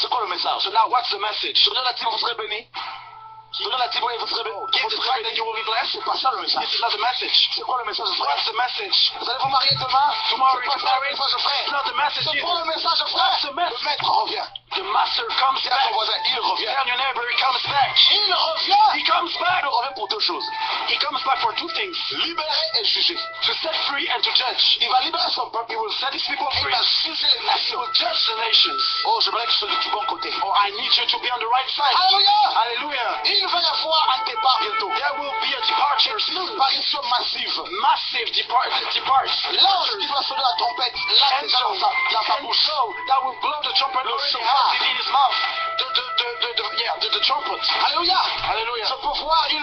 C'est quoi le message? So now what's the message? Je donne la Bible, vous serez bénis. Je donne la Bible et vous serez bénis. Give the fact that you will be blessed. C'est pas ça le message. This is not the message. C'est quoi le message? What's the message? Vous allez vous marier demain. Tomorrow you're married. C'est not the message. C'est pour le message, frère. What's the message? Le maître revient. The master comes back. Il revient. Tell your neighbor he comes back. Il revient. He comes back. Il revient pour deux choses. He comes back for two things. Libérer et juger. To set free and to judge. Il va libérer son peuple. He will set his people free. Il va juger les nations. He will judge the nations. Oh, j'aimerais que je sois du bon côté. Oh, I need you to be on the right side. Alléluia. Hallelujah. Il va y avoir un départ bientôt. There will be a departure. Une disparition massive. Massive departs. L'ange qui doit sonner la trompette. Là, c'est dans sa bouche. That will blow the trumpet. Le chauffard. In his mouth, the trumpet. Alléluia. Hallelujah. Je peux voir une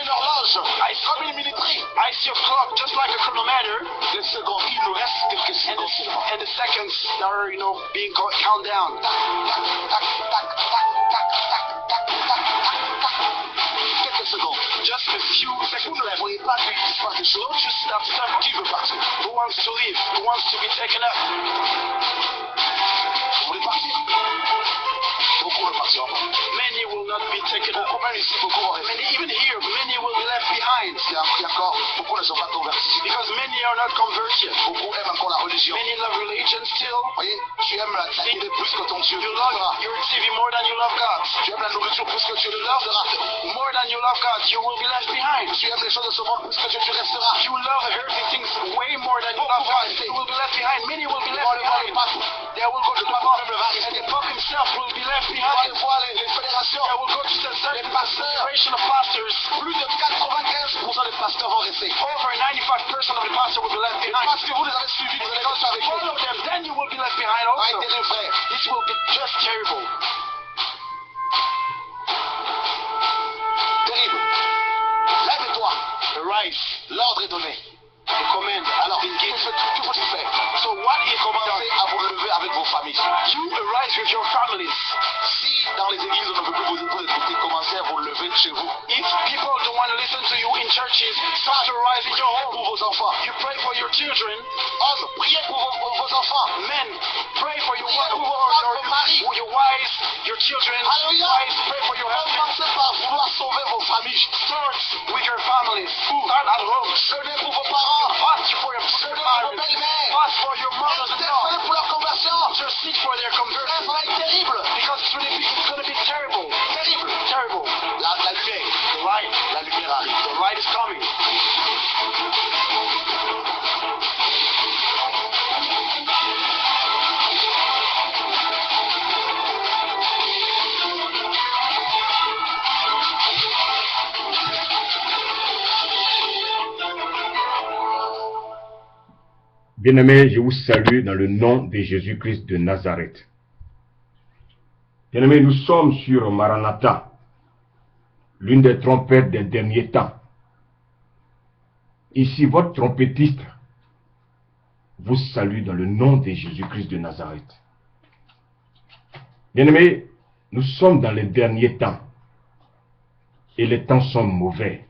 horloge. Comme une minuterie. I see a clock just like a chronometer. Les secondes, il nous reste quelques secondes. And the seconds that are, being count down. Quelques secondes. Just a few seconds. Vous ne voyez pas qu'il se passe des choses. Don't you stop stuff. Qui veut partir? Who wants to leave? Who wants to be taken up? Vous voulez partir? Beaucoup ne partiront pas. Many will not be taken up. Même ici, beaucoup vont rester. Even here, many will be left behind. C'est encore, beaucoup ne sont pas convertis. Because many are not converted. Beaucoup aiment encore la religion. Many love religion still. Voyez, tu aimes la télé plus que ton Dieu. You love your TV more than you love God. Tu aimes la nourriture plus que Dieu. You love more than you love God. You will be left behind. Tu aimes les choses de ce monde plus que Dieu. Tu resteras. You love earthly things way more than you love God. You will be left behind. Many will be left behind. They will go to the Pope. And the Pope himself will be left behind. Les fédérations. They will go to the certain federation of pastors. Plus de 95% des pasteurs vont rester. Over 95% of the pastors will be left behind. Parce que vous les avez suivis, vous allez rester avec eux. Follow them, then you will be left behind also. This will be just terrible. Terrible. Lève-toi. Arise. L'ordre est donné. The command. Alors, que faut-il faire? So what is commencez à vous lever avec vos familles. You arise with your families. Si dans les églises on ne peut plus vous écouter, commencez à vous lever chez vous. If people don't want to listen to you in churches, start to rise in your home. Pour vos enfants. You pray for your children. Hommes, priez pour vos enfants. Men, pray for your wives, your children. Wives, pray for your husband. Commencez par vouloir sauver vos familles. Start with your families. Start at home. Jeûnez pour vos parents. Fast for your parents. Fast for your mothers and daughters. Pour leur conversion. Just seek for their conversion. Ça va être terrible. Because it's going to be terrible. Terrible. Terrible. La lumière. The light. La lumière arrive. The light is coming. Bien-aimés, je vous salue dans le nom de Jésus-Christ de Nazareth. Bien-aimés, nous sommes sur Maranatha, l'une des trompettes des derniers temps. Ici, votre trompettiste vous salue dans le nom de Jésus-Christ de Nazareth. Bien-aimés, nous sommes dans les derniers temps et les temps sont mauvais.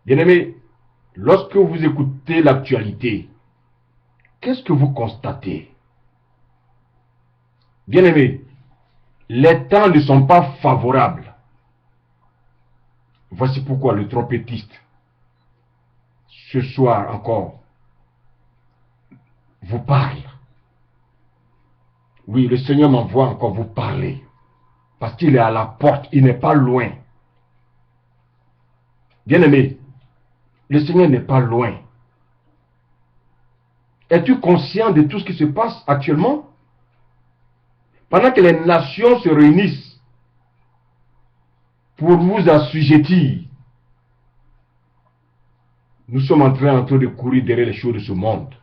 Bien-aimés, lorsque vous écoutez l'actualité, qu'est-ce que vous constatez? Bien-aimés, les temps ne sont pas favorables. Voici pourquoi le trompettiste, ce soir encore, vous parle. Oui, le Seigneur m'envoie encore vous parler, parce qu'il est à la porte, il n'est pas loin. Bien-aimés, le Seigneur n'est pas loin. Es-tu conscient de tout ce qui se passe actuellement? Pendant que les nations se réunissent pour vous assujettir, nous sommes en train de courir derrière les choses de ce monde.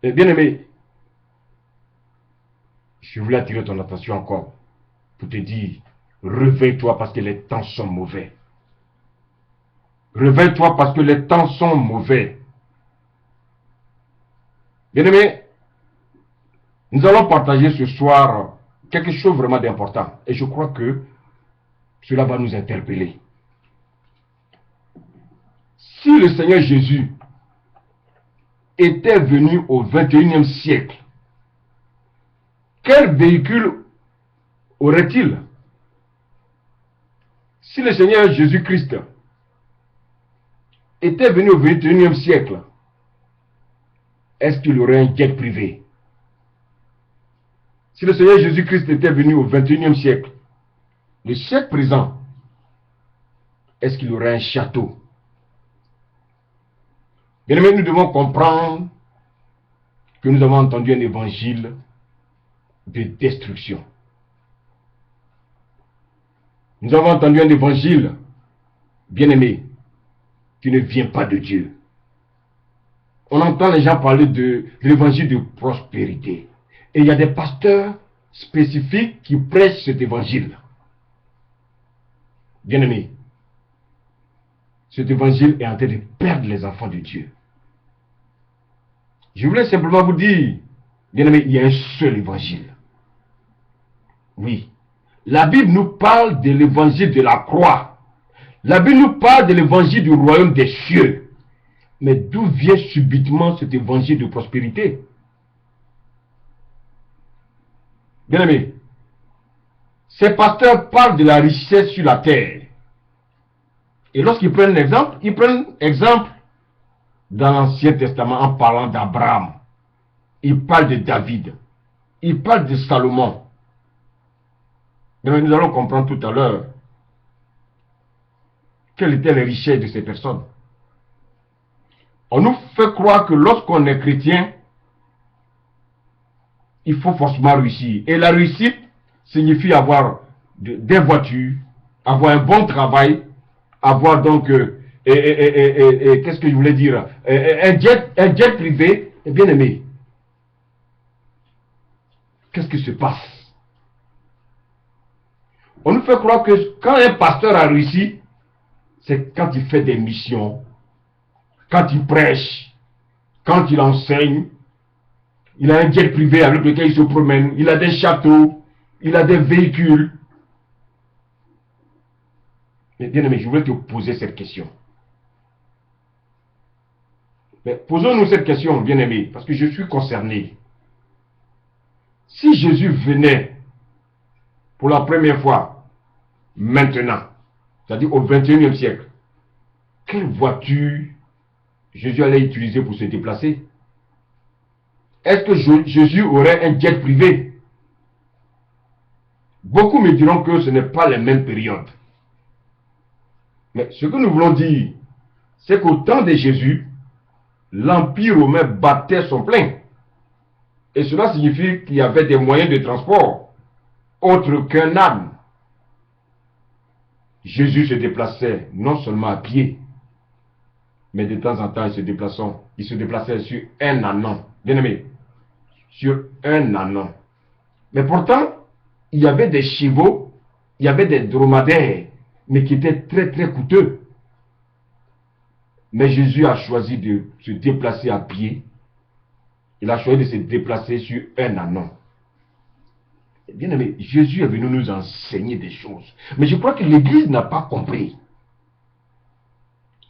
Et bien aimé, je voulais attirer ton attention encore pour te dire, réveille-toi parce que les temps sont mauvais. Réveille-toi parce que les temps sont mauvais. Bien-aimés, nous allons partager ce soir quelque chose vraiment d'important. Et je crois que cela va nous interpeller. Si le Seigneur Jésus était venu au XXIe siècle, quel véhicule aurait-il? Si le Seigneur Jésus-Christ était venu au 21e siècle, est-ce qu'il aurait un jet privé? Si le Seigneur Jésus-Christ était venu au 21e siècle, le siècle présent, est-ce qu'il aurait un château? Bien-aimés, nous devons comprendre que nous avons entendu un évangile de destruction. Nous avons entendu un évangile, bien-aimé, qui ne vient pas de Dieu. On entend les gens parler de l'évangile de prospérité. Et il y a des pasteurs spécifiques qui prêchent cet évangile. Bien-aimé, cet évangile est en train de perdre les enfants de Dieu. Je voulais simplement vous dire, bien-aimé, il y a un seul évangile. Oui. La Bible nous parle de l'évangile de la croix. La Bible nous parle de l'évangile du royaume des cieux. Mais d'où vient subitement cet évangile de prospérité? Bien-aimé, ces pasteurs parlent de la richesse sur la terre. Et lorsqu'ils prennent l'exemple, ils prennent exemple dans l'Ancien Testament en parlant d'Abraham. Ils parlent de David. Ils parlent de Salomon. Mais nous allons comprendre tout à l'heure quelles étaient les richesses de ces personnes. On nous fait croire que lorsqu'on est chrétien, il faut forcément réussir. Et la réussite signifie avoir des voitures, avoir un bon travail, avoir donc, qu'est-ce que je voulais dire, un jet privé. Et bien aimé, qu'est-ce qui se passe? On nous fait croire que quand un pasteur a réussi, c'est quand il fait des missions, quand il prêche, quand il enseigne. Il a un jet privé avec lequel il se promène, il a des châteaux, il a des véhicules. Mais bien aimé, je voulais te poser cette question. Mais posons-nous cette question, bien aimé, parce que je suis concerné. Si Jésus venait pour la première fois, maintenant, c'est-à-dire au 21e siècle, quelle voiture Jésus allait utiliser pour se déplacer? Est-ce que Jésus aurait un jet privé? Beaucoup me diront que ce n'est pas les mêmes périodes. Mais ce que nous voulons dire, c'est qu'au temps de Jésus, l'Empire romain battait son plein. Et cela signifie qu'il y avait des moyens de transport autres qu'un âne. Jésus se déplaçait non seulement à pied, mais de temps en temps il se déplaçait sur un ânon. Bien aimé, sur un ânon. Mais pourtant, il y avait des chevaux, il y avait des dromadaires, mais qui étaient très très coûteux. Mais Jésus a choisi de se déplacer à pied. Il a choisi de se déplacer sur un ânon. Bien aimé, Jésus est venu nous enseigner des choses. Mais je crois que l'Église n'a pas compris.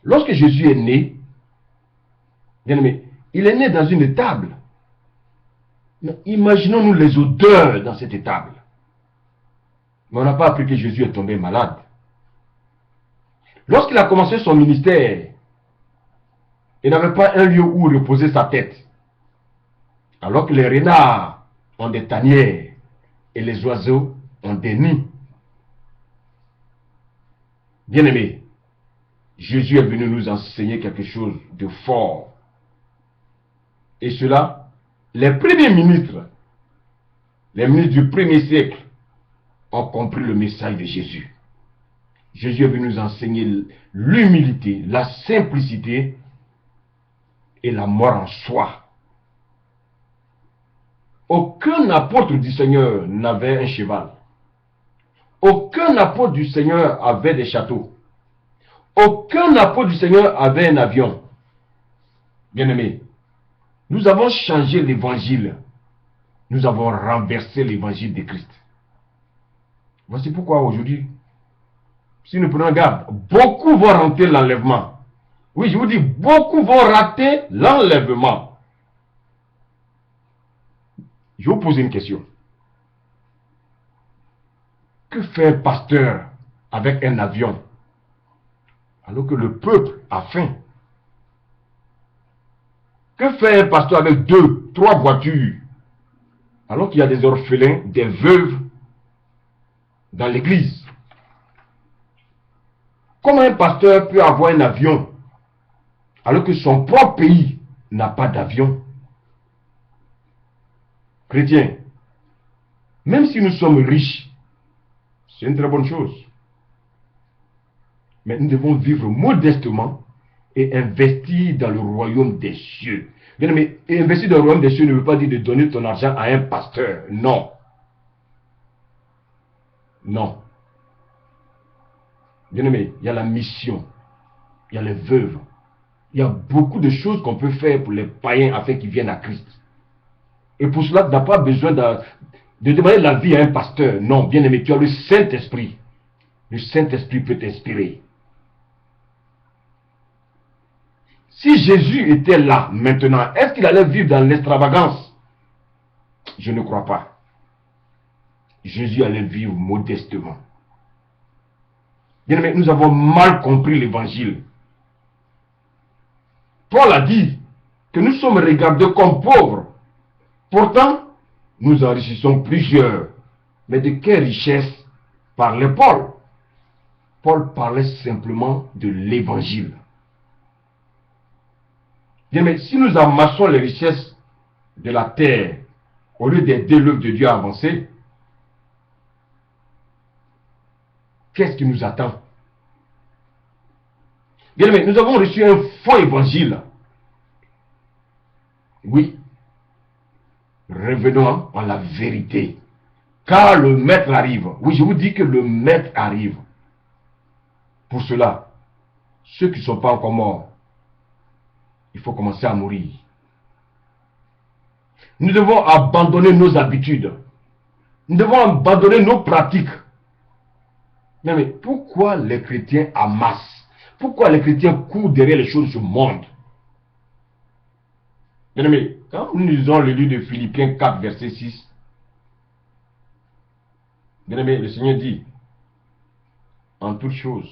Lorsque Jésus est né, bien aimé, il est né dans une étable. Imaginons-nous les odeurs dans cette étable. Mais on n'a pas appris que Jésus est tombé malade. Lorsqu'il a commencé son ministère, il n'avait pas un lieu où reposer sa tête. Alors que les renards ont des tanières et les oiseaux ont des nids. Bien-aimés, Jésus est venu nous enseigner quelque chose de fort. Et cela, les premiers ministres, les ministres du premier siècle, ont compris le message de Jésus. Jésus est venu nous enseigner l'humilité, la simplicité et la mort en soi. Aucun apôtre du Seigneur n'avait un cheval. Aucun apôtre du Seigneur avait des châteaux. Aucun apôtre du Seigneur avait un avion. Bien-aimés, nous avons changé l'évangile. Nous avons renversé l'évangile de Christ. Voici pourquoi aujourd'hui, si nous prenons garde, beaucoup vont rater l'enlèvement. Oui, je vous dis, beaucoup vont rater l'enlèvement. Je vais vous poser une question. Que fait un pasteur avec un avion alors que le peuple a faim? Que fait un pasteur avec 2, 3 voitures alors qu'il y a des orphelins, des veuves dans l'église? Comment un pasteur peut avoir un avion alors que son propre pays n'a pas d'avion? Chrétiens, même si nous sommes riches, c'est une très bonne chose. Mais nous devons vivre modestement et investir dans le royaume des cieux. Bien aimé, investir dans le royaume des cieux ne veut pas dire de donner ton argent à un pasteur. Non. Non. Bien aimé, il y a la mission, il y a les veuves, il y a beaucoup de choses qu'on peut faire pour les païens afin qu'ils viennent à Christ. Et pour cela, tu n'as pas besoin de demander la vie à un pasteur. Non, bien aimé, tu as le Saint-Esprit. Le Saint-Esprit peut t'inspirer. Si Jésus était là maintenant, est-ce qu'il allait vivre dans l'extravagance? Je ne crois pas. Jésus allait vivre modestement. Bien aimé, nous avons mal compris l'évangile. Paul a dit que nous sommes regardés comme pauvres. Pourtant, nous enrichissons plusieurs. Mais de quelle richesse parlait Paul? Paul parlait simplement de l'évangile. Bien, mais si nous amassons les richesses de la terre au lieu d'aider l'œuvre de Dieu à avancer, qu'est-ce qui nous attend? Bien, mais nous avons reçu un faux évangile. Oui. Revenons à la vérité. Car le maître arrive. Oui, je vous dis que le maître arrive. Pour cela, ceux qui ne sont pas encore morts, il faut commencer à mourir. Nous devons abandonner nos habitudes. Nous devons abandonner nos pratiques. Mais pourquoi les chrétiens amassent? Pourquoi les chrétiens courent derrière les choses du monde? Bien aimé, quand nous lisons le livre de Philippiens 4, verset 6, bien aimé, le Seigneur dit, en toutes choses,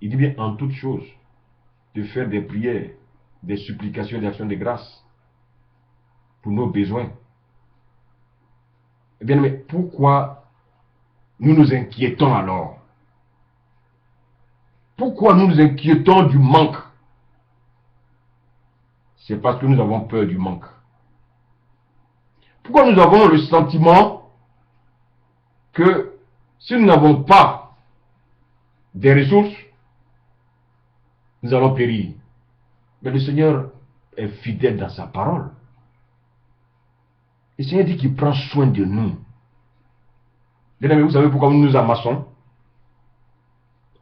il dit bien en toutes choses, de faire des prières, des supplications, des actions de grâce pour nos besoins. Bien aimé, pourquoi nous nous inquiétons alors? Pourquoi nous nous inquiétons du manque? C'est parce que nous avons peur du manque. Pourquoi nous avons le sentiment que si nous n'avons pas des ressources, nous allons périr? Mais le Seigneur est fidèle dans sa parole. Le Seigneur dit qu'il prend soin de nous. Bien aimé, vous savez pourquoi nous nous amassons?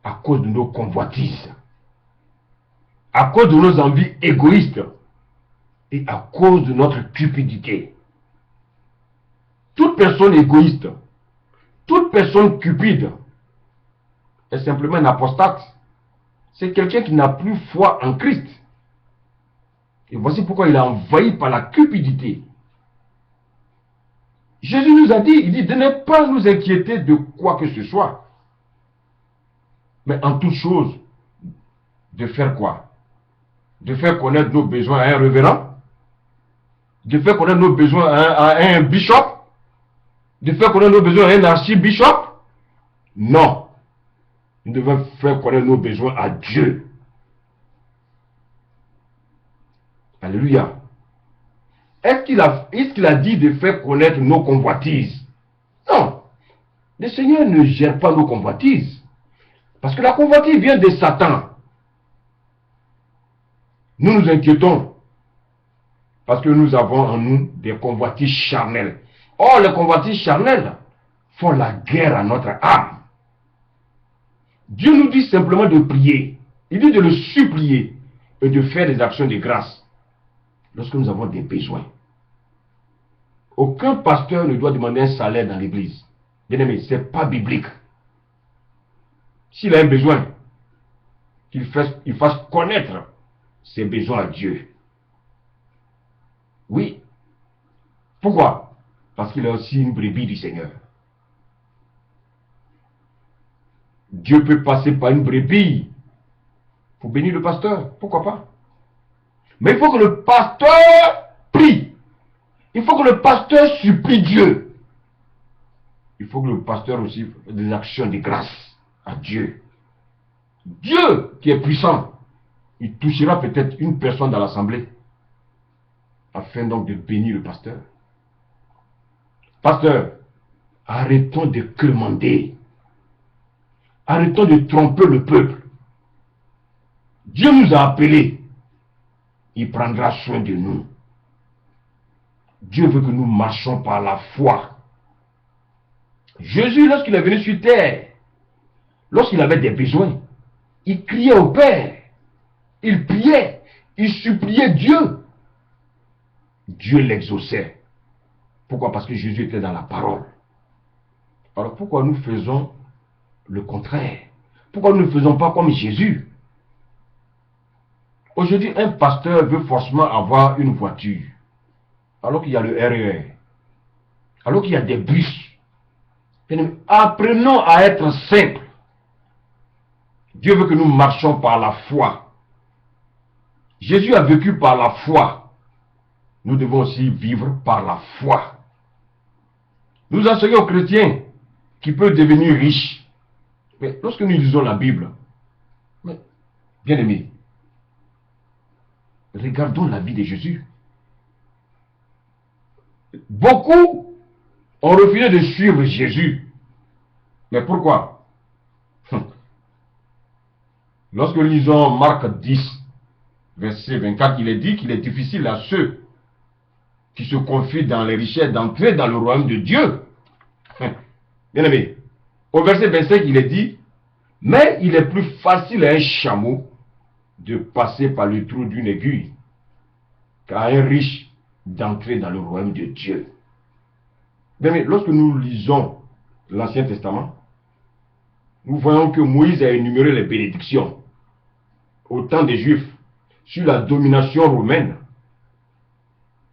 À cause de nos convoitises, à cause de nos envies égoïstes et à cause de notre cupidité. Toute personne égoïste, toute personne cupide est simplement un apostate. C'est quelqu'un qui n'a plus foi en Christ. Et voici pourquoi il est envahi par la cupidité. Jésus nous a dit, il dit de ne pas nous inquiéter de quoi que ce soit. Mais en toute chose, de faire quoi? De faire connaître nos besoins à un révérend? De faire connaître nos besoins à un bishop? De faire connaître nos besoins à un archibishop? Non. Nous devons faire connaître nos besoins à Dieu. Alléluia. Est-ce qu'il a dit de faire connaître nos convoitises? Non. Le Seigneur ne gère pas nos convoitises. Parce que la convoitise vient de Satan. Nous nous inquiétons parce que nous avons en nous des convoitises charnelles. Or, les convoitises charnelles font la guerre à notre âme. Dieu nous dit simplement de prier. Il dit de le supplier et de faire des actions de grâce lorsque nous avons des besoins. Aucun pasteur ne doit demander un salaire dans l'église. Bien aimé, ce n'est pas biblique. S'il a un besoin, qu'il fasse connaître ses besoins à Dieu. Oui. Pourquoi? Parce qu'il a aussi une brebis du Seigneur. Dieu peut passer par une brebis pour bénir le pasteur. Pourquoi pas? Mais il faut que le pasteur prie. Il faut que le pasteur supplie Dieu. Il faut que le pasteur aussi fasse des actions de grâce à Dieu. Dieu qui est puissant, il touchera peut-être une personne dans l'assemblée afin donc de bénir le pasteur. Pasteur, arrêtons de commander. Arrêtons de tromper le peuple. Dieu nous a appelés. Il prendra soin de nous. Dieu veut que nous marchions par la foi. Jésus, lorsqu'il est venu sur terre, lorsqu'il avait des besoins, il criait au Père. Il priait. Il suppliait Dieu. Dieu l'exauçait. Pourquoi? Parce que Jésus était dans la parole. Alors pourquoi nous faisons le contraire? Pourquoi nous ne faisons pas comme Jésus? Aujourd'hui, un pasteur veut forcément avoir une voiture, alors qu'il y a le RER, alors qu'il y a des bus. Apprenons à être simples. Dieu veut que nous marchions par la foi. Jésus a vécu par la foi. Nous devons aussi vivre par la foi. Nous enseignons aux chrétiens qui peuvent devenir riches. Mais lorsque nous lisons la Bible, bien aimés, regardons la vie de Jésus. Beaucoup ont refusé de suivre Jésus. Mais pourquoi? Lorsque nous lisons Marc 10, verset 24, il est dit qu'il est difficile à ceux qui se confient dans les richesses d'entrer dans le royaume de Dieu. Bien aimé, au verset 25, il est dit, mais il est plus facile à un chameau de passer par le trou d'une aiguille qu'à un riche d'entrer dans le royaume de Dieu. Bien aimé, lorsque nous lisons l'Ancien Testament, nous voyons que Moïse a énuméré les bénédictions au temps des Juifs sur la domination romaine.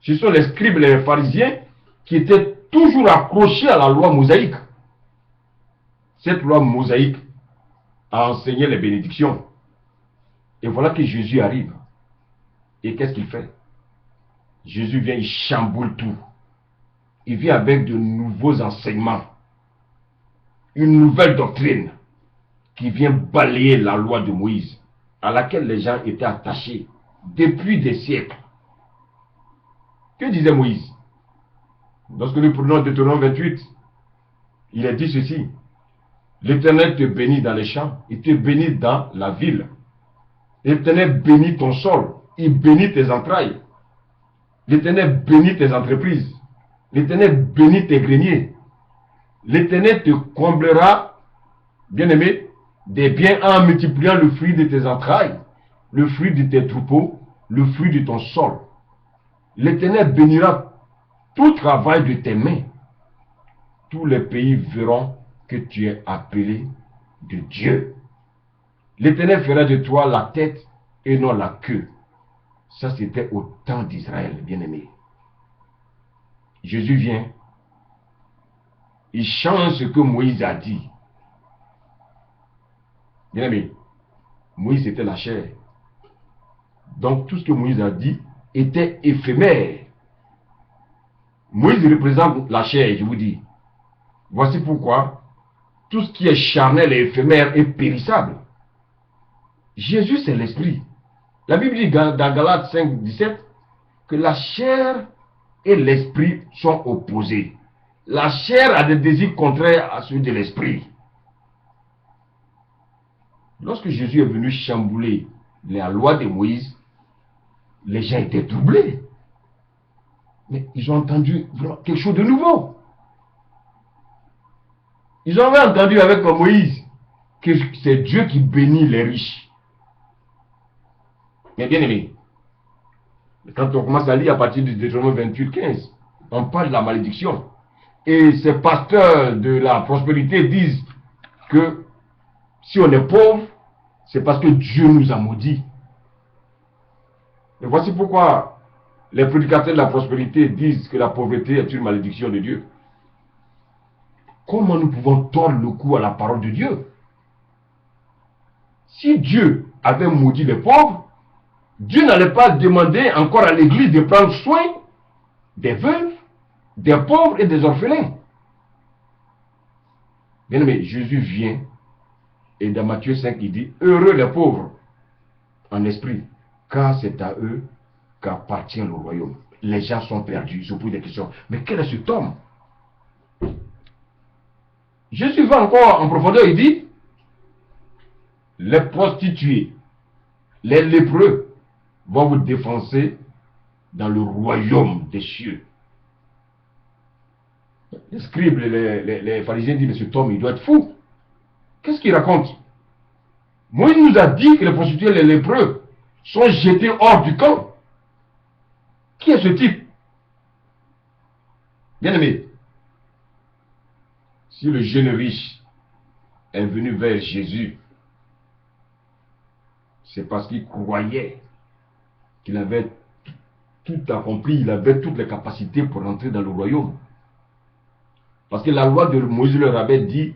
Ce sont les scribes et les pharisiens qui étaient toujours accrochés à la loi mosaïque. Cette loi mosaïque a enseigné les bénédictions. Et voilà que Jésus arrive. Et qu'est-ce qu'il fait? Jésus vient, il chamboule tout. Il vient avec de nouveaux enseignements. Une nouvelle doctrine qui vient balayer la loi de Moïse, à laquelle les gens étaient attachés depuis des siècles. Que disait Moïse? Lorsque nous prenons Deutéronome 28, il a dit ceci: l'Éternel te bénit dans les champs, il te bénit dans la ville. L'Éternel bénit ton sol, il bénit tes entrailles. L'Éternel bénit tes entreprises. L'Éternel bénit tes greniers. L'Éternel te comblera, bien-aimé, des biens en multipliant le fruit de tes entrailles, le fruit de tes troupeaux, le fruit de ton sol. L'Éternel bénira tout travail de tes mains. Tous les pays verront que tu es appelé de Dieu. L'Éternel fera de toi la tête et non la queue. Ça, c'était au temps d'Israël, bien-aimé. Jésus vient, il change ce que Moïse a dit. Bien-aimé, Moïse était la chair. Donc tout ce que Moïse a dit était éphémère. Moïse représente la chair, je vous dis. Voici pourquoi tout ce qui est charnel et éphémère est périssable. Jésus, c'est l'esprit. La Bible dit dans Galates 5, 17 que la chair et l'esprit sont opposés. La chair a des désirs contraires à ceux de l'esprit. Lorsque Jésus est venu chambouler la loi de Moïse, les gens étaient troublés. Mais ils ont entendu quelque chose de nouveau. Ils ont entendu avec Moïse que c'est Dieu qui bénit les riches. Mais bien aimé, quand on commence à lire à partir de Deutéronome 28, 15, on parle de la malédiction. Et ces pasteurs de la prospérité disent que si on est pauvre, c'est parce que Dieu nous a maudits. Et voici pourquoi les prédicateurs de la prospérité disent que la pauvreté est une malédiction de Dieu. Comment nous pouvons tordre le cou à la parole de Dieu? Si Dieu avait maudit les pauvres, Dieu n'allait pas demander encore à l'église de prendre soin des veuves, des pauvres et des orphelins. Bien aimé, Jésus vient et dans Matthieu 5, il dit, heureux les pauvres en esprit, car c'est à eux qu'appartient le royaume. Les gens sont perdus, ils se posent des questions. Mais quel est cet homme? Jésus va encore en profondeur, il dit, les prostituées, les lépreux vont vous défoncer dans le royaume des cieux. Les scribes, les pharisiens disent, mais cet homme, il doit être fou. Qu'est-ce qu'il raconte? Moïse nous a dit que les prostituées et les lépreux sont jetés hors du camp. Qui est ce type? Bien aimé, si le jeune riche est venu vers Jésus, c'est parce qu'il croyait qu'il avait tout accompli, il avait toutes les capacités pour entrer dans le royaume. Parce que la loi de Moïse leur avait dit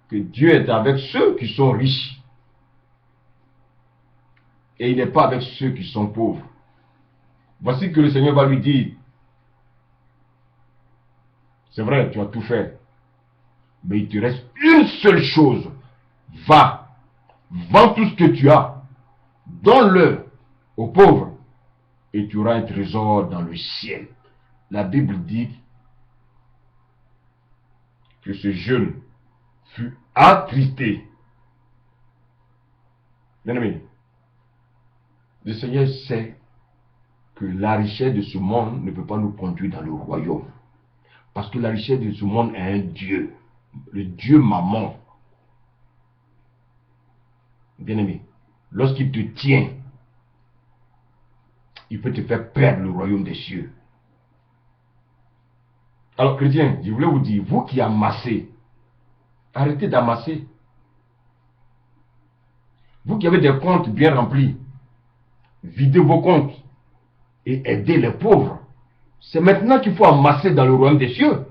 que Dieu est avec ceux qui sont riches. Et il n'est pas avec ceux qui sont pauvres. Voici que le Seigneur va lui dire, c'est vrai, tu as tout fait, mais il te reste une seule chose. Va, vends tout ce que tu as, donne-le aux pauvres, et tu auras un trésor dans le ciel. La Bible dit que ce jeune fut attristé. Bien aimé, le Seigneur sait que la richesse de ce monde ne peut pas nous conduire dans le royaume. Parce que la richesse de ce monde est un Dieu. Le Dieu maman. Bien aimé, lorsqu'il te tient, il peut te faire perdre le royaume des cieux. Alors chrétiens, je voulais vous dire, vous qui amassez, arrêtez d'amasser. Vous qui avez des comptes bien remplis, videz vos comptes et aidez les pauvres. C'est maintenant qu'il faut amasser dans le royaume des cieux.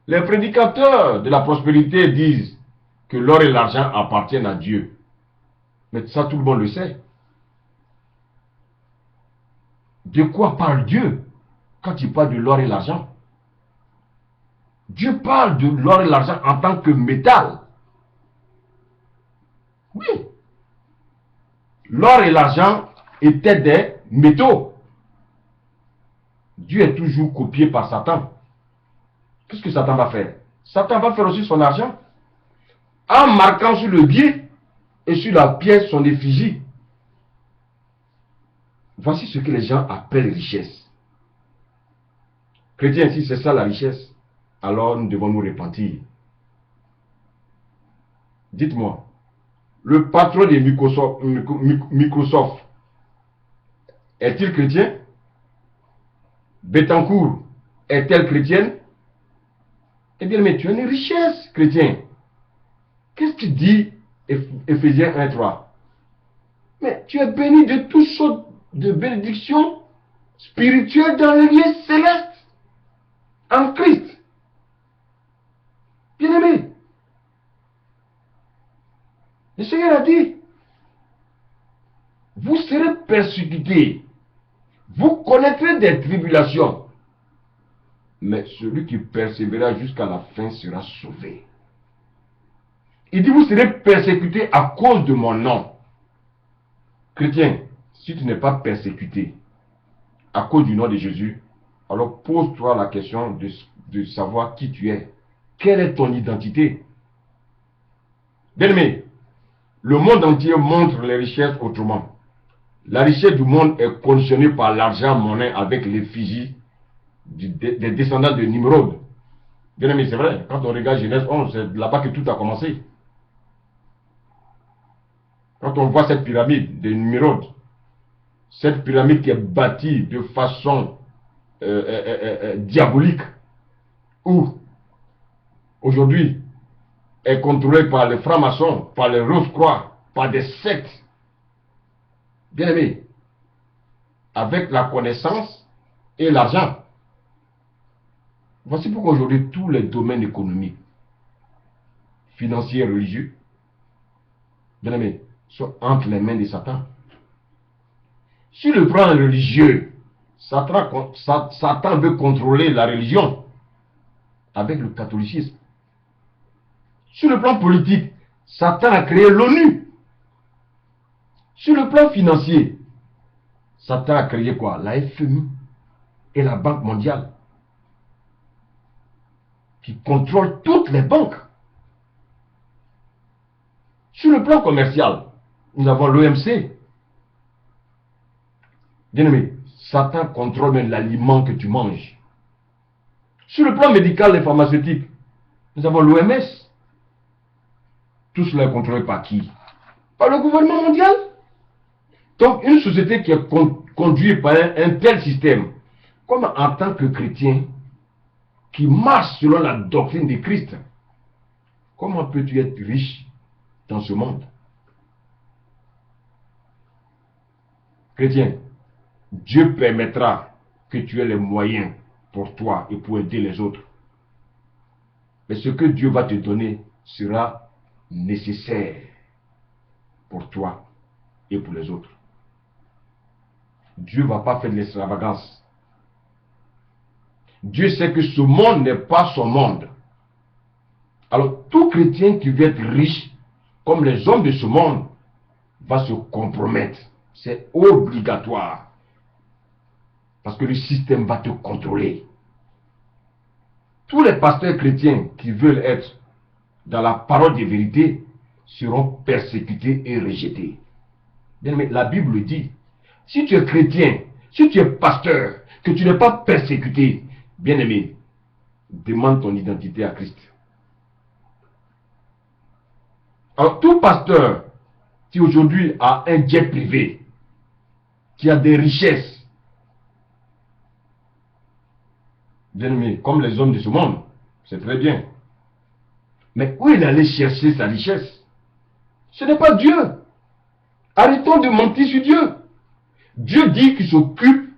Les prédicateurs de la prospérité disent que l'or et l'argent appartiennent à Dieu. Mais ça, tout le monde le sait. De quoi parle Dieu quand il parle de l'or et l'argent? Dieu parle de l'or et l'argent en tant que métal. Oui. L'or et l'argent étaient des métaux. Dieu est toujours copié par Satan. Qu'est-ce que Satan va faire? Satan va faire aussi son argent en marquant sur le biais et sur la pièce son effigie. Voici ce que les gens appellent richesse. Chrétiens, si c'est ça la richesse, alors nous devons nous repentir. Dites-moi, le patron de Microsoft est-il chrétien? Bettencourt est-elle chrétienne? Eh bien, mais tu as une richesse, chrétien. Qu'est-ce que dit Éphésiens 1:3? Mais tu es béni de toutes sortes de bénédictions spirituelles dans les lieux célestes, en Christ. Bien-aimé, le Seigneur a dit, vous serez persécutés, vous connaîtrez des tribulations, mais celui qui persévérera jusqu'à la fin sera sauvé. Il dit, vous serez persécutés à cause de mon nom. Chrétien, si tu n'es pas persécuté à cause du nom de Jésus, alors pose-toi la question de savoir qui tu es. Quelle est ton identité? Bien-aimé, le monde entier montre les richesses autrement. La richesse du monde est conditionnée par l'argent monnaie avec l'effigie des descendants de Nimrod. Bien-aimé, c'est vrai, quand on regarde Genèse 11, c'est là-bas que tout a commencé. Quand on voit cette pyramide de Nimrod, cette pyramide qui est bâtie de façon diabolique, où aujourd'hui est contrôlée par les francs-maçons, par les Rose-Croix, par des sectes. Bien aimé, avec la connaissance et l'argent. Voici pourquoi aujourd'hui tous les domaines économiques, financiers et religieux bien aimé, sont entre les mains de Satan. Sur le plan religieux, Satan veut contrôler la religion avec le catholicisme. Sur le plan politique, Satan a créé l'ONU. Sur le plan financier, Satan a créé quoi? La FMI et la Banque mondiale, qui contrôlent toutes les banques. Sur le plan commercial, nous avons l'OMC. Bien aimé, Satan contrôle même l'aliment que tu manges. Sur le plan médical et pharmaceutique, nous avons l'OMS. Tout cela est contrôlé par qui? Par le gouvernement mondial. Donc, une société qui est conduite par un tel système, comme en tant que chrétien, qui marche selon la doctrine de Christ, comment peux-tu être riche dans ce monde? Chrétien, Dieu permettra que tu aies les moyens pour toi et pour aider les autres. Mais ce que Dieu va te donner sera nécessaire pour toi et pour les autres. Dieu ne va pas faire de l'extravagance. Dieu sait que ce monde n'est pas son monde. Alors tout chrétien qui veut être riche, comme les hommes de ce monde, va se compromettre. C'est obligatoire. Parce que le système va te contrôler. Tous les pasteurs chrétiens qui veulent être dans la parole de vérité seront persécutés et rejetés. Bien aimé, la Bible dit, si tu es chrétien, si tu es pasteur, que tu n'es pas persécuté, bien aimé, demande ton identité à Christ. Alors tout pasteur qui aujourd'hui a un jet privé, qui a des richesses, bien aimé, comme les hommes de ce monde, c'est très bien. Mais où il allait chercher sa richesse? Ce n'est pas Dieu. Arrêtons de mentir sur Dieu. Dieu dit qu'il s'occupe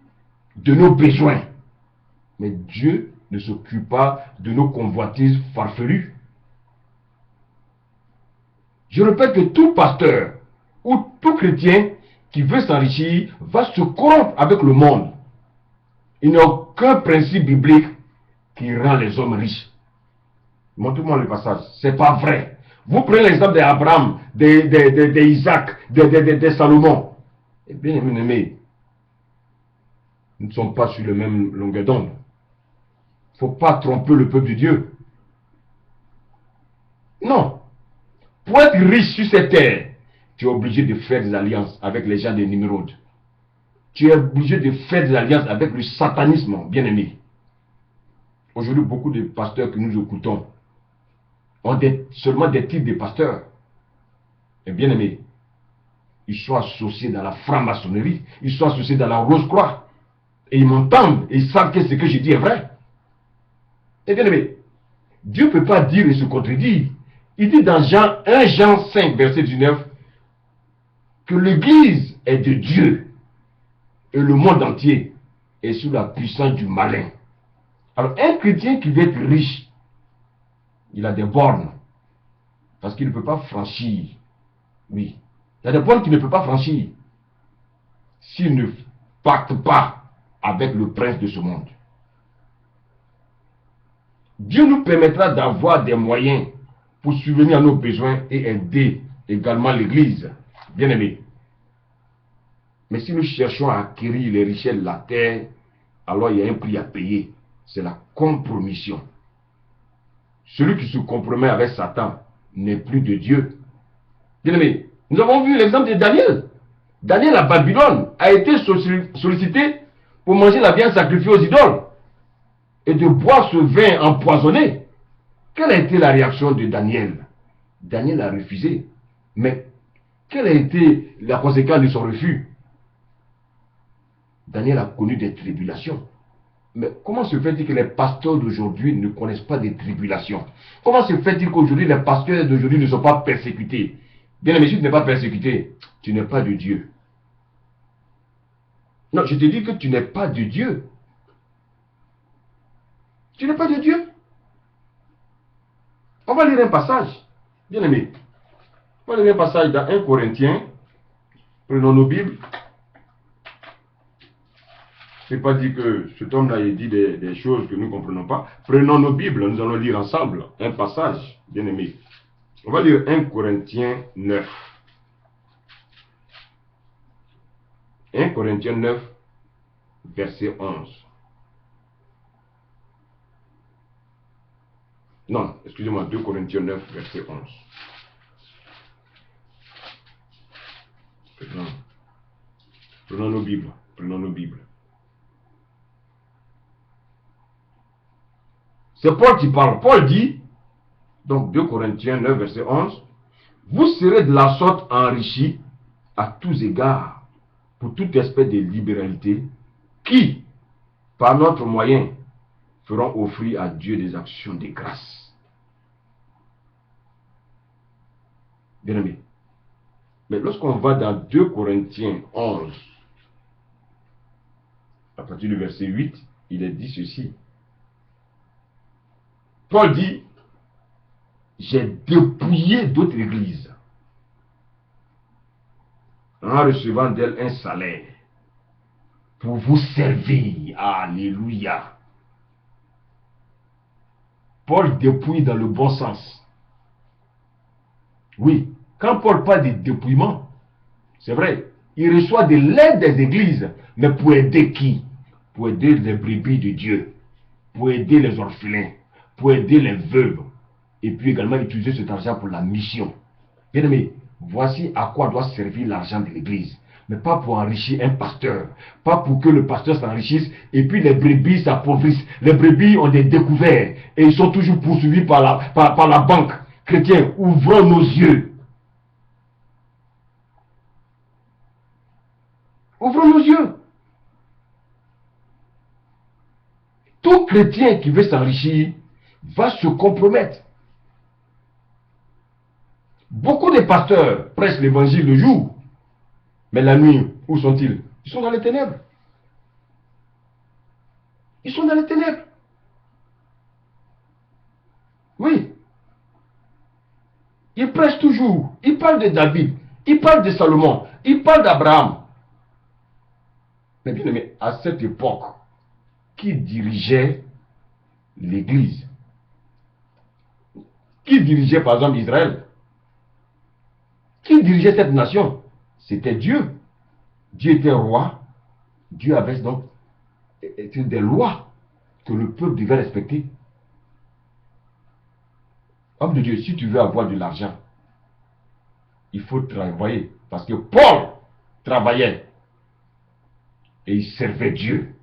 de nos besoins. Mais Dieu ne s'occupe pas de nos convoitises farfelues. Je répète que tout pasteur ou tout chrétien qui veut s'enrichir va se corrompre avec le monde. Il n'y a aucun principe biblique qui rend les hommes riches. Montrez-moi le passage. C'est pas vrai. Vous prenez l'exemple d'Abraham, d'Isaac, de Salomon. Eh bien, aimés, nous ne sommes pas sur le même longueur d'onde. Il ne faut pas tromper le peuple de Dieu. Non. Pour être riche sur cette terre, tu es obligé de faire des alliances avec les gens de Nimrod. Tu es obligé de faire des alliances avec le satanisme, bien aimé. Aujourd'hui, beaucoup de pasteurs que nous écoutons ont seulement des titres de pasteurs. Et bien aimé, ils sont associés dans la franc-maçonnerie, ils sont associés dans la Rose-Croix. Et ils m'entendent, et ils savent que ce que je dis est vrai. Et bien aimé, Dieu ne peut pas dire et se contredire. Il dit dans 1 Jean 5, verset 19, que l'Église est de Dieu et le monde entier est sous la puissance du malin. Alors un chrétien qui veut être riche, il a des bornes, parce qu'il ne peut pas franchir. Oui, il y a des bornes qu'il ne peut pas franchir s'il ne pacte pas avec le prince de ce monde. Dieu nous permettra d'avoir des moyens pour subvenir à nos besoins et aider également l'Église, bien aimé. Mais si nous cherchons à acquérir les richesses de la terre, alors il y a un prix à payer. C'est la compromission. Celui qui se compromet avec Satan n'est plus de Dieu. Bien aimé, nous avons vu l'exemple de Daniel. Daniel à Babylone a été sollicité pour manger la viande sacrifiée aux idoles et de boire ce vin empoisonné. Quelle a été la réaction de Daniel? Daniel a refusé. Mais quelle a été la conséquence de son refus? Daniel a connu des tribulations. Mais comment se fait-il que les pasteurs d'aujourd'hui ne connaissent pas des tribulations? Comment se fait-il qu'aujourd'hui les pasteurs d'aujourd'hui ne sont pas persécutés? Bien aimé, si tu n'es pas persécuté, tu n'es pas de Dieu. Non, je te dis que tu n'es pas de Dieu. Tu n'es pas de Dieu. On va lire un passage. Bien aimé. On va lire un passage dans 1 Corinthiens. Prenons nos Bibles. Je n'ai pas dit que cet homme-là ait dit des choses que nous ne comprenons pas. Prenons nos Bibles, nous allons lire ensemble un passage, bien aimé. On va lire 1 Corinthiens 9. 1 Corinthiens 9, verset 11. Non, excusez-moi, 2 Corinthiens 9, verset 11. Prenons nos Bibles. Prenons nos Bibles. C'est Paul qui parle. Paul dit, donc 2 Corinthiens 9, verset 11, vous serez de la sorte enrichis à tous égards pour tout aspect de libéralité qui, par notre moyen, feront offrir à Dieu des actions de grâce. Bien aimé. Mais lorsqu'on va dans 2 Corinthiens 11, à partir du verset 8, il est dit ceci. Paul dit, j'ai dépouillé d'autres églises en recevant d'elles un salaire pour vous servir. Alléluia. Paul dépouille dans le bon sens. Oui, quand Paul parle de dépouillement, c'est vrai, il reçoit de l'aide des églises, mais pour aider qui? Pour aider les brebis de Dieu, pour aider les orphelins, pour aider les veuves, et puis également utiliser cet argent pour la mission. Bien aimé, voici à quoi doit servir l'argent de l'église. Mais pas pour enrichir un pasteur, pas pour que le pasteur s'enrichisse et puis les brebis s'appauvrissent. Les brebis ont des découvertes et ils sont toujours poursuivis par la banque. Chrétiens, ouvrons nos yeux. Ouvrons nos yeux. Tout chrétien qui veut s'enrichir va se compromettre. Beaucoup de pasteurs prêchent l'évangile le jour, mais la nuit, où sont-ils? Ils sont dans les ténèbres. Ils sont dans les ténèbres. Oui. Ils prêchent toujours. Ils parlent de David. Ils parlent de Salomon. Ils parlent d'Abraham. Mais bien aimé, à cette époque, qui dirigeait l'Église? Qui dirigeait par exemple Israël? Qui dirigeait cette nation? C'était Dieu. Dieu était roi. Dieu avait donc des lois que le peuple devait respecter. Homme de Dieu, si tu veux avoir de l'argent, il faut travailler. Parce que Paul travaillait et il servait Dieu.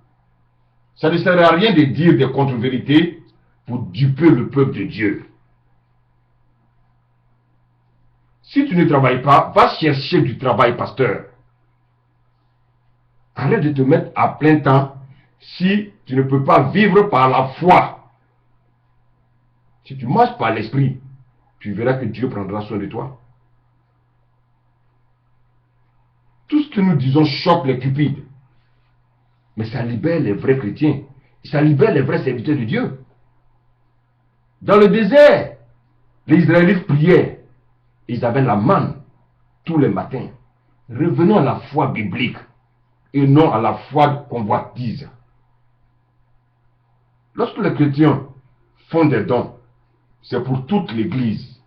Ça ne sert à rien de dire des contre-vérités pour duper le peuple de Dieu. Si tu ne travailles pas, va chercher du travail, pasteur. Arrête de te mettre à plein temps si tu ne peux pas vivre par la foi. Si tu marches par l'esprit, tu verras que Dieu prendra soin de toi. Tout ce que nous disons choque les cupides. Mais ça libère les vrais chrétiens. Ça libère les vrais serviteurs de Dieu. Dans le désert, les Israélites priaient. Ils avaient la manne tous les matins. Revenons à la foi biblique et non à la foi convoitise. Lorsque les chrétiens font des dons, c'est pour toute l'Église,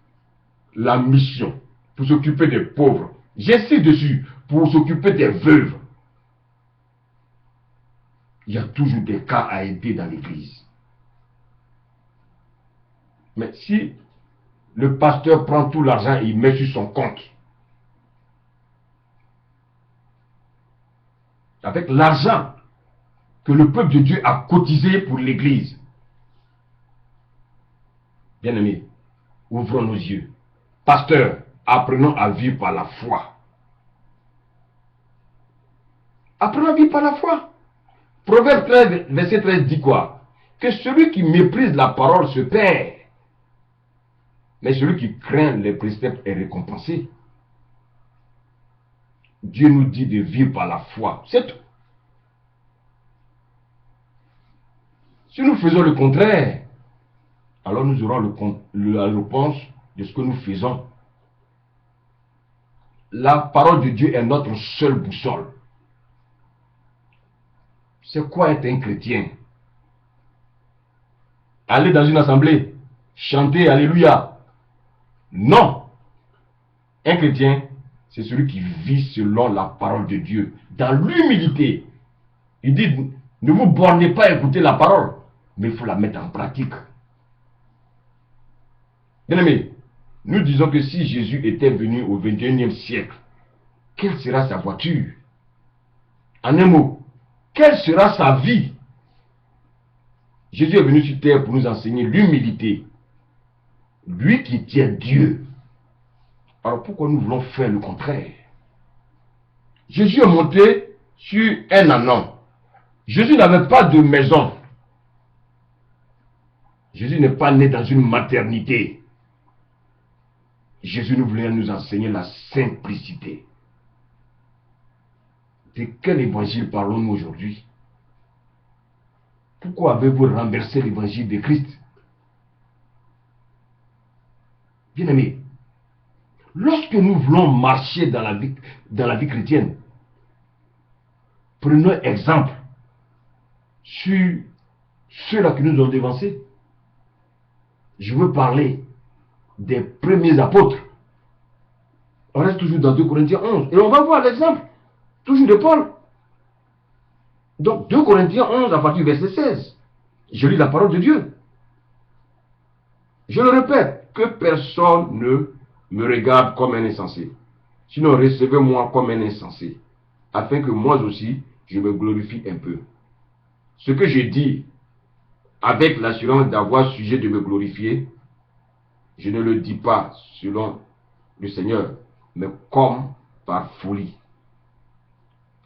la mission, pour s'occuper des pauvres. J'insiste dessus, pour s'occuper des veuves. Il y a toujours des cas à aider dans l'Église. Mais si le pasteur prend tout l'argent et il met sur son compte, avec l'argent que le peuple de Dieu a cotisé pour l'Église, bien-aimés, ouvrons nos yeux. Pasteur, apprenons à vivre par la foi. Apprenons à vivre par la foi. Proverbe 13, verset 13 dit quoi? Que celui qui méprise la parole se perd. Mais celui qui craint les préceptes est récompensé. Dieu nous dit de vivre par la foi. C'est tout. Si nous faisons le contraire, alors nous aurons la réponse de ce que nous faisons. la parole de Dieu est notre seule boussole. C'est quoi être un chrétien? Aller dans une assemblée, chanter Alléluia. Non. Un chrétien, c'est celui qui vit selon la parole de Dieu, dans l'humilité. Il dit, ne vous bornez pas à écouter la parole, mais il faut la mettre en pratique. Bien aimé, nous disons que si Jésus était venu au 21e siècle, quelle sera sa voiture? En un mot, quelle sera sa vie? Jésus est venu sur terre pour nous enseigner l'humilité. Lui qui tient Dieu. Alors pourquoi nous voulons faire le contraire? Jésus est monté sur un ânon. Jésus n'avait pas de maison. Jésus n'est pas né dans une maternité. Jésus nous voulait nous enseigner la simplicité. De quel évangile parlons-nous aujourd'hui? Pourquoi avez-vous renversé l'évangile de Christ? Bien-aimés, lorsque nous voulons marcher dans la vie chrétienne, prenons exemple sur ceux-là qui nous ont devancés. Je veux parler des premiers apôtres. On reste toujours dans 2 Corinthiens 11 et on va voir l'exemple toujours de Paul. Donc 2 Corinthiens 11 à partir du verset 16. Je lis la parole de Dieu. Je le répète, que personne ne me regarde comme un insensé. Sinon recevez-moi comme un insensé, afin que moi aussi je me glorifie un peu. Ce que je dis avec l'assurance d'avoir sujet de me glorifier, je ne le dis pas selon le Seigneur, mais comme par folie.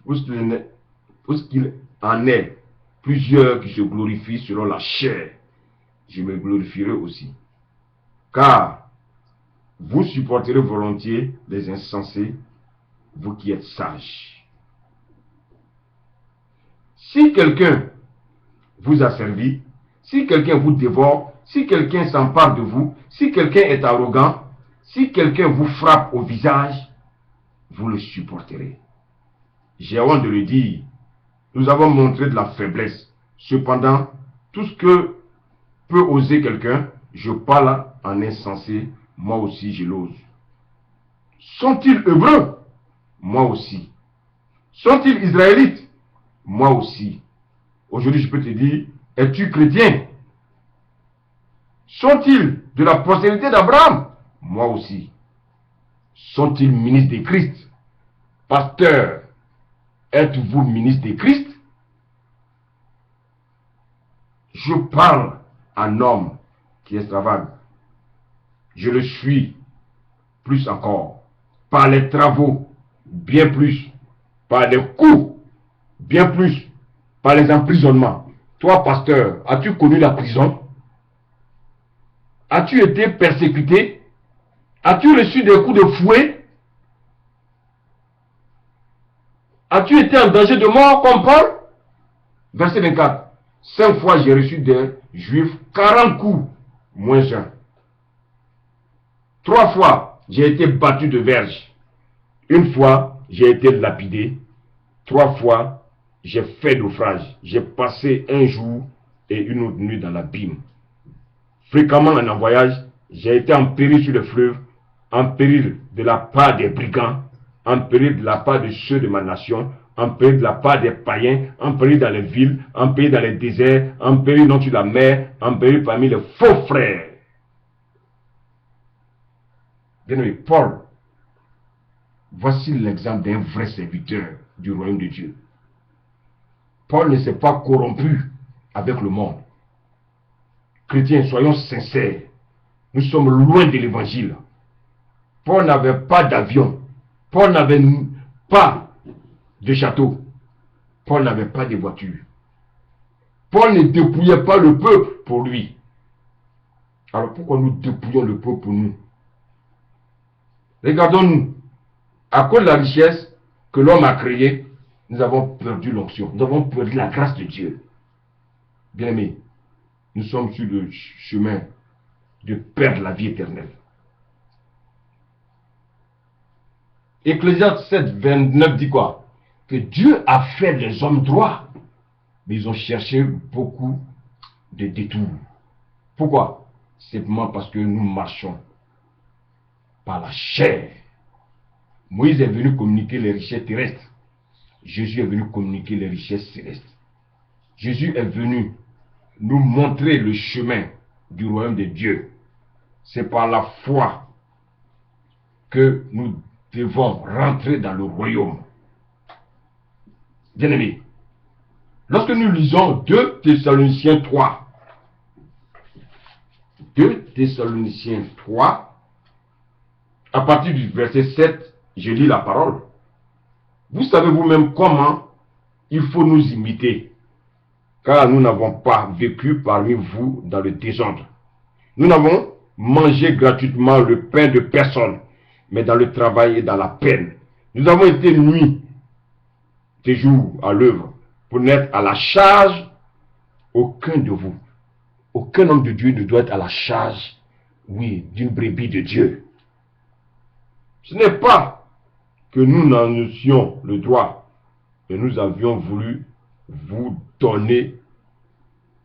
Puisqu'il en est plusieurs qui se glorifient selon la chair, je me glorifierai aussi. Car vous supporterez volontiers les insensés, vous qui êtes sages. Si quelqu'un vous a servi, si quelqu'un vous dévore, si quelqu'un s'empare de vous, si quelqu'un est arrogant, si quelqu'un vous frappe au visage, vous le supporterez. J'ai honte de le dire, nous avons montré de la faiblesse. Cependant, tout ce que peut oser quelqu'un, je parle en insensé, moi aussi je l'ose. Sont-ils hébreux? Moi aussi. Sont-ils israélites? Moi aussi. Aujourd'hui, je peux te dire, es-tu chrétien? Sont-ils de la postérité d'Abraham? Moi aussi. Sont-ils ministres de Christ? Pasteur, êtes-vous ministre de Christ? Je parle en homme qui extravage. Je le suis plus encore. Par les travaux, bien plus. Par les coups, bien plus. Par les emprisonnements. Toi, pasteur, as-tu connu la prison? As-tu été persécuté? As-tu reçu des coups de fouet? As-tu été en danger de mort comme Paul? Verset 24. 5 fois j'ai reçu des juifs 40 coups, moins 1. 3 fois j'ai été battu de verge. 1 fois j'ai été lapidé. 3 fois j'ai fait naufrage. J'ai passé un jour et une autre nuit dans l'abîme. Fréquemment en voyage, j'ai été en péril sur le fleuve, en péril de la part des brigands, en péril de la part de ceux de ma nation, en péril de la part des païens, en péril dans les villes, en péril dans les déserts, en péril non sur la mer, en péril parmi les faux frères. Bien-aimé, Paul, voici l'exemple d'un vrai serviteur du royaume de Dieu. Paul ne s'est pas corrompu avec le monde. Chrétiens, soyons sincères. Nous sommes loin de l'évangile. Paul n'avait pas d'avion. Paul n'avait pas de château. Paul n'avait pas de voiture. Paul ne dépouillait pas le peuple pour lui. Alors pourquoi nous dépouillons le peuple pour nous? Regardons-nous. À cause de la richesse que l'homme a créée, nous avons perdu l'onction. Nous avons perdu la grâce de Dieu. Bien-aimés, nous sommes sur le chemin de perdre la vie éternelle. Ecclésiaste 7, 29 dit quoi? Que Dieu a fait les hommes droits, mais ils ont cherché beaucoup de détours. Pourquoi? Simplement parce que nous marchons par la chair. Moïse est venu communiquer les richesses terrestres. Jésus est venu communiquer les richesses célestes. Jésus est venu nous montrer le chemin du royaume de Dieu. C'est par la foi que nous devons rentrer dans le royaume. Bien-aimés, lorsque nous lisons 2 Thessaloniciens 3, 2 Thessaloniciens 3, à partir du verset 7, je lis la parole. Vous savez vous-même comment il faut nous imiter, car nous n'avons pas vécu parmi vous dans le désordre. Nous n'avons mangé gratuitement le pain de personne, mais dans le travail et dans la peine. Nous avons été nuit et jour à l'œuvre pour n'être à la charge aucun de vous. Aucun homme de Dieu ne doit être à la charge, oui, d'une brebis de Dieu. Ce n'est pas que nous n'en eussions le droit, mais nous avions voulu vous donner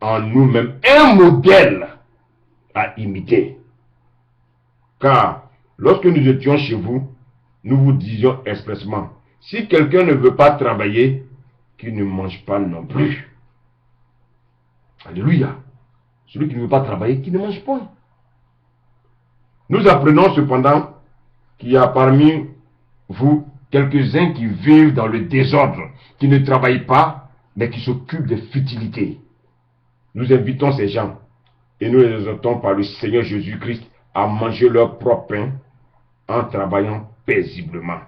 en nous-mêmes un modèle à imiter. Car lorsque nous étions chez vous, nous vous disions expressément, si quelqu'un ne veut pas travailler, qu'il ne mange pas non plus. Alléluia. Celui qui ne veut pas travailler, qu'il ne mange pas. Nous apprenons cependant qu'il y a parmi vous quelques-uns qui vivent dans le désordre, qui ne travaillent pas, mais qui s'occupent des futilités. Nous invitons ces gens et nous les exhortons par le Seigneur Jésus-Christ à manger leur propre pain en travaillant paisiblement.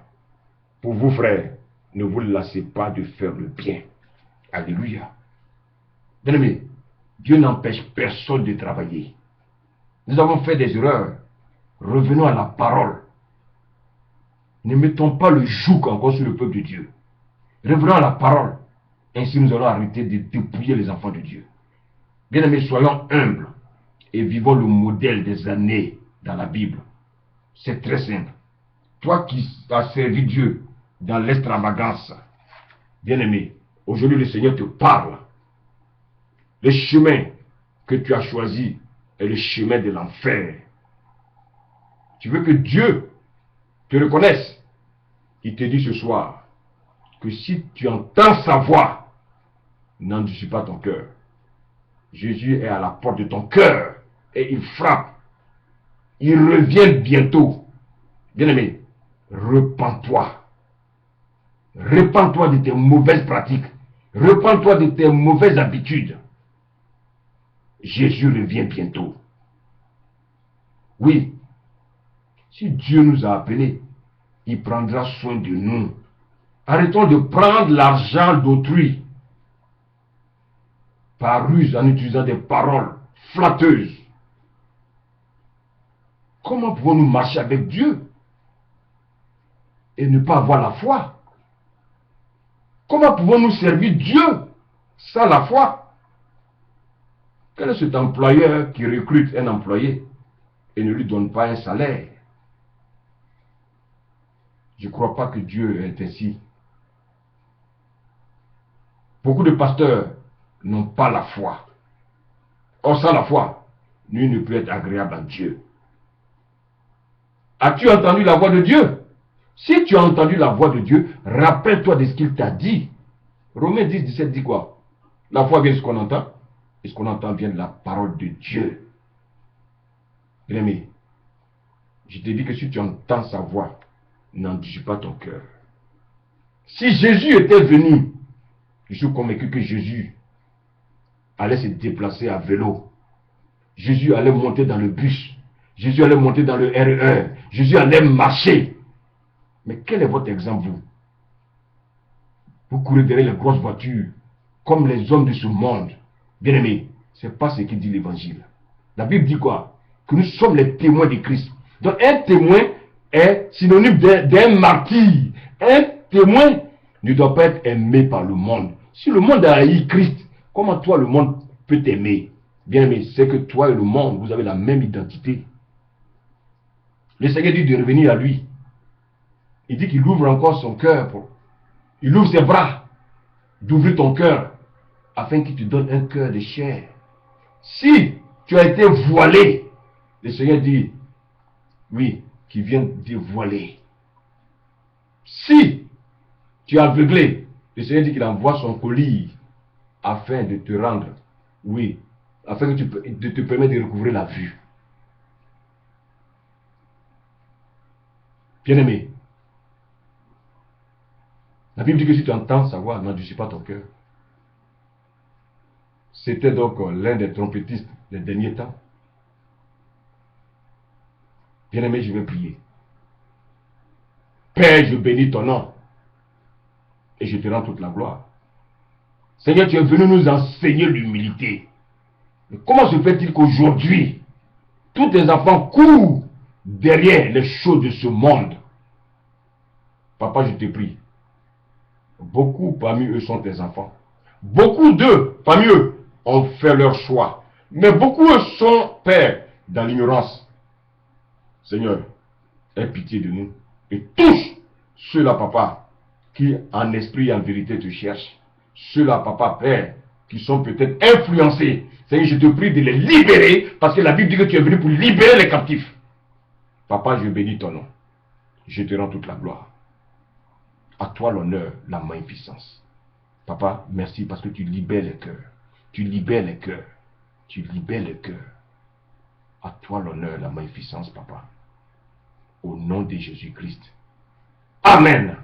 Pour vous, frères, ne vous lassez pas de faire le bien. Alléluia. Bien-aimés, Dieu n'empêche personne de travailler. Nous avons fait des erreurs. Revenons à la parole. Ne mettons pas le joug encore sur le peuple de Dieu. Revenons à la parole. Ainsi nous allons arrêter de dépouiller les enfants de Dieu. Bien-aimés, soyons humbles et vivons le modèle des années dans la Bible. C'est très simple. Toi qui as servi Dieu dans l'extravagance, bien-aimé, aujourd'hui le Seigneur te parle. Le chemin que tu as choisi est le chemin de l'enfer. Tu veux que Dieu te reconnaisse. Il te dit ce soir que si tu entends sa voix, n'endurcis pas ton cœur. Jésus est à la porte de ton cœur et il frappe. Il revient bientôt. Bien-aimé, repens-toi. Repens-toi de tes mauvaises pratiques. Repens-toi de tes mauvaises habitudes. Jésus revient bientôt. Oui, si Dieu nous a appelés, il prendra soin de nous. Arrêtons de prendre l'argent d'autrui par ruse en utilisant des paroles flatteuses. Comment pouvons-nous marcher avec Dieu et ne pas avoir la foi? Comment pouvons-nous servir Dieu sans la foi? Quel est cet employeur qui recrute un employé et ne lui donne pas un salaire? Je ne crois pas que Dieu est ainsi. Beaucoup de pasteurs n'ont pas la foi. Or, sans la foi, nul ne peut être agréable à Dieu. As-tu entendu la voix de Dieu? Si tu as entendu la voix de Dieu, rappelle-toi de ce qu'il t'a dit. Romains 10, 17 dit quoi? La foi vient de ce qu'on entend, et ce qu'on entend vient de la parole de Dieu. Bien-aimé, je te dis que si tu entends sa voix, n'endurcis pas ton cœur. Si Jésus était venu, je suis convaincu que Jésus allait se déplacer à vélo. Jésus allait monter dans le bus. Jésus allait monter dans le RER. Jésus allait marcher. Mais quel est votre exemple, vous? Vous courez derrière les grosses voitures, comme les hommes de ce monde. Bien-aimés, ce n'est pas ce qui dit l'évangile. La Bible dit quoi? Que nous sommes les témoins de Christ. Donc un témoin est synonyme d'un martyr. Un témoin ne doit pas être aimé par le monde. Si le monde a haï Christ, comment toi le monde peut t'aimer? Bien-aimé, c'est que toi et le monde, vous avez la même identité. Le Seigneur dit de revenir à lui. Il dit qu'il ouvre encore son cœur. Il ouvre ses bras d'ouvrir ton cœur afin qu'il te donne un cœur de chair. Si tu as été voilé, le Seigneur dit, oui, qu'il vient dévoiler. Si tu es aveuglé, le Seigneur dit qu'il envoie son colis afin de te rendre, oui, afin de te permettre de recouvrir la vue. Bien-aimé, la Bible dit que si tu entends sa voix, n'endurcis pas ton cœur. C'était donc l'un des trompettistes des derniers temps. Bien-aimé, je vais prier. Père, je bénis ton nom et je te rends toute la gloire. Seigneur, tu es venu nous enseigner l'humilité. Mais comment se fait-il qu'aujourd'hui, tous tes enfants courent derrière les choses de ce monde? Papa, je te prie. Beaucoup parmi eux sont tes enfants. Beaucoup d'eux, parmi eux, ont fait leur choix. Mais beaucoup sont, Père, dans l'ignorance. Seigneur, aie pitié de nous. Et touche ceux-là, Papa, qui en esprit et en vérité te cherchent. Ceux-là, Papa, Père, qui sont peut-être influencés. Seigneur, je te prie de les libérer, parce que la Bible dit que tu es venu pour libérer les captifs. Papa, je bénis ton nom. Je te rends toute la gloire. À toi l'honneur, la magnificence. Papa, merci parce que tu libères les cœurs. Tu libères les cœurs. Tu libères les cœurs. À toi l'honneur, la magnificence, Papa. Au nom de Jésus-Christ. Amen.